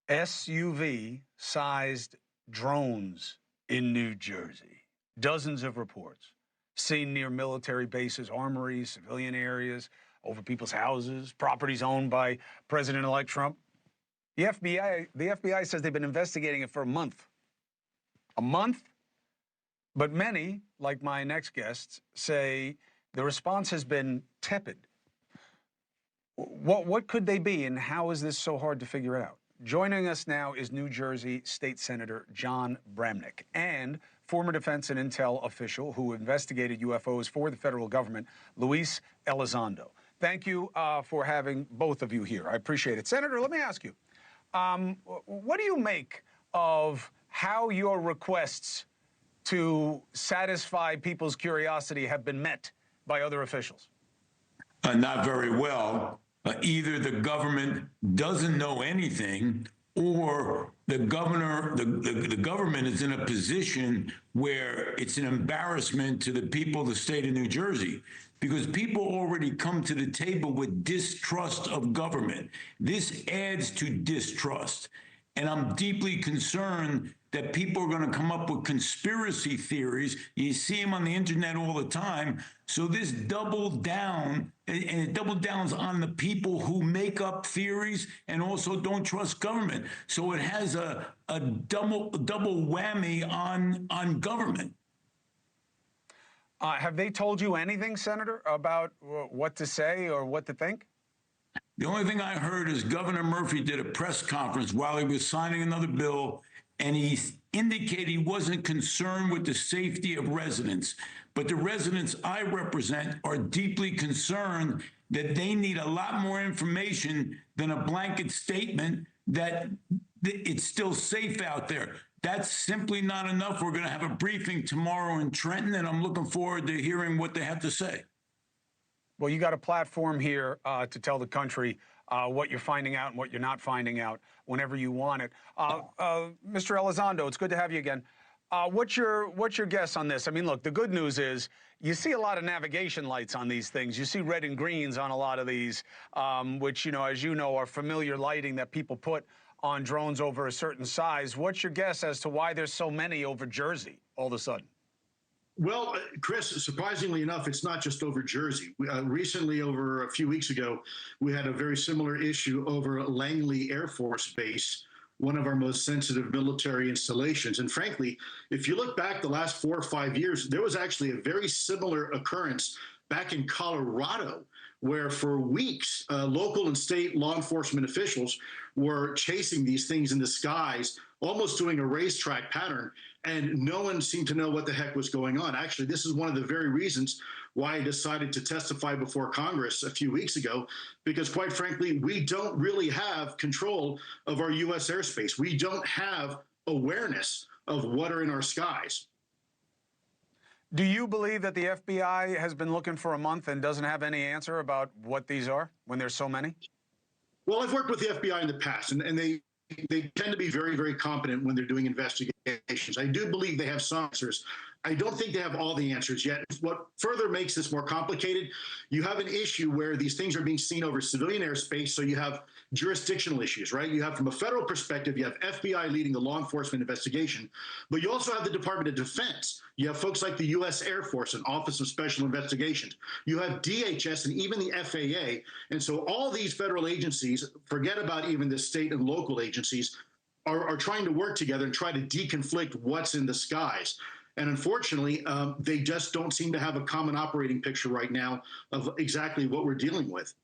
SUV-sized drones in New Jersey. Dozens of reports seen near military bases, armories, civilian areas, over people's houses, properties owned by President-elect Trump. The FBI says they've been investigating it for a month. A month? But many, like my next guests, say the response has been tepid. What could they be, and how is this so hard to figure out? Joining us now is New Jersey State Senator John Bramnick and former defense and intel official who investigated UFOs for the federal government, Luis Elizondo. Thank you for having both of you here. I appreciate it. Senator, let me ask you, what do you make of how your requests to satisfy people's curiosity have been met by other officials? Not very well. Either the government doesn't know anything, or the government is in a position where it's an embarrassment to the people of the state of New Jersey, because people already come to the table with distrust of government. This adds to distrust. And I'm deeply concerned that people are going to come up with conspiracy theories. You see them on the internet all the time. So this doubled down, and it double downs on the people who make up theories and also don't trust government. So it has a double whammy on government. Have they told you anything, Senator, about what to say or what to think? The only thing I heard is Governor Murphy did a press conference while he was signing another bill, and he indicated he wasn't concerned with the safety of residents. But the residents I represent are deeply concerned that they need a lot more information than a blanket statement that it's still safe out there. That's simply not enough. We're going to have a briefing tomorrow in Trenton, and I'm looking forward to hearing what they have to say. Well, you got a platform here to tell the country what you're finding out and what you're not finding out whenever you want it. Mr. Elizondo, it's good to have you again. What's your guess on this? I mean, look, the good news is you see a lot of navigation lights on these things. You see red and greens on a lot of these, which, you know, as you know, are familiar lighting that people put on drones over a certain size. What's your guess as to why there's so many over Jersey all of a sudden? Well, Chris, surprisingly enough, it's not just over Jersey. Recently, over a few weeks ago, we had a very similar issue over Langley Air Force Base, one of our most sensitive military installations. And frankly, if you look back the last 4 or 5 years, there was actually a very similar occurrence back in Colorado, where for weeks, local and state law enforcement officials were chasing these things in the skies, almost doing a racetrack pattern, and no one seemed to know what the heck was going on. Actually, this is one of the very reasons why I decided to testify before Congress a few weeks ago, because quite frankly, we don't really have control of our U.S. airspace. We don't have awareness of what are in our skies. Do you believe that the FBI has been looking for a month and doesn't have any answer about what these are when there's so many? Well, I've worked with the FBI in the past, and they tend to be very, very competent when they're doing investigations. I do believe they have some answers. I don't think they have all the answers yet. What further makes this more complicated, you have an issue where these things are being seen over civilian airspace, so you have jurisdictional issues, right? You have, from a federal perspective, you have FBI leading the law enforcement investigation, but you also have the Department of Defense. You have folks like the U.S. Air Force and Office of Special Investigations. You have DHS and even the FAA. And so all these federal agencies, forget about even the state and local agencies, are trying to work together and try to deconflict what's in the skies. And unfortunately, they just don't seem to have a common operating picture right now of exactly what we're dealing with.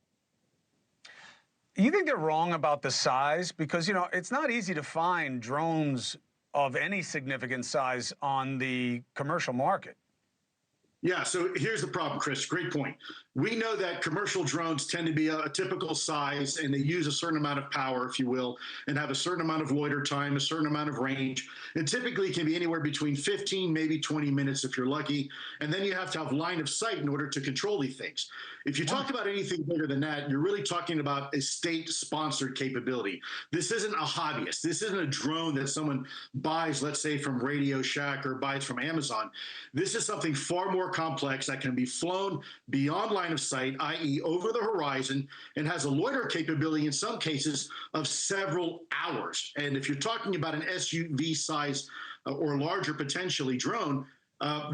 You think they're wrong about the size? Because, you know, it's not easy to find drones of any significant size on the commercial market. Yeah, so here's the problem, Chris. Great point. We know that commercial drones tend to be a typical size, and they use a certain amount of power, if you will, and have a certain amount of loiter time, a certain amount of range. And typically can be anywhere between 15, maybe 20 minutes if you're lucky. And then you have to have line of sight in order to control these things. If you talk about anything bigger than that, you're really talking about a state-sponsored capability. This isn't a hobbyist. This isn't a drone that someone buys, let's say, from Radio Shack or buys from Amazon. This is something far more complex that can be flown beyond line line of sight, i.e. over the horizon, and has a loiter capability in some cases of several hours. And if you're talking about an SUV size or larger potentially drone,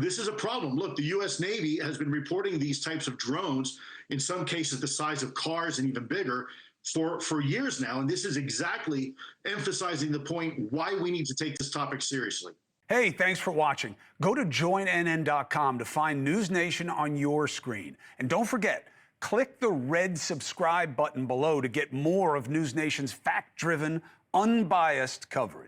this is a problem. Look, the U.S. Navy has been reporting these types of drones, in some cases the size of cars and even bigger, for years now. And this is exactly emphasizing the point why we need to take this topic seriously. Hey, thanks for watching. Go to joinnn.com to find News Nation on your screen. And don't forget, click the red subscribe button below to get more of News Nation's fact-driven, unbiased coverage.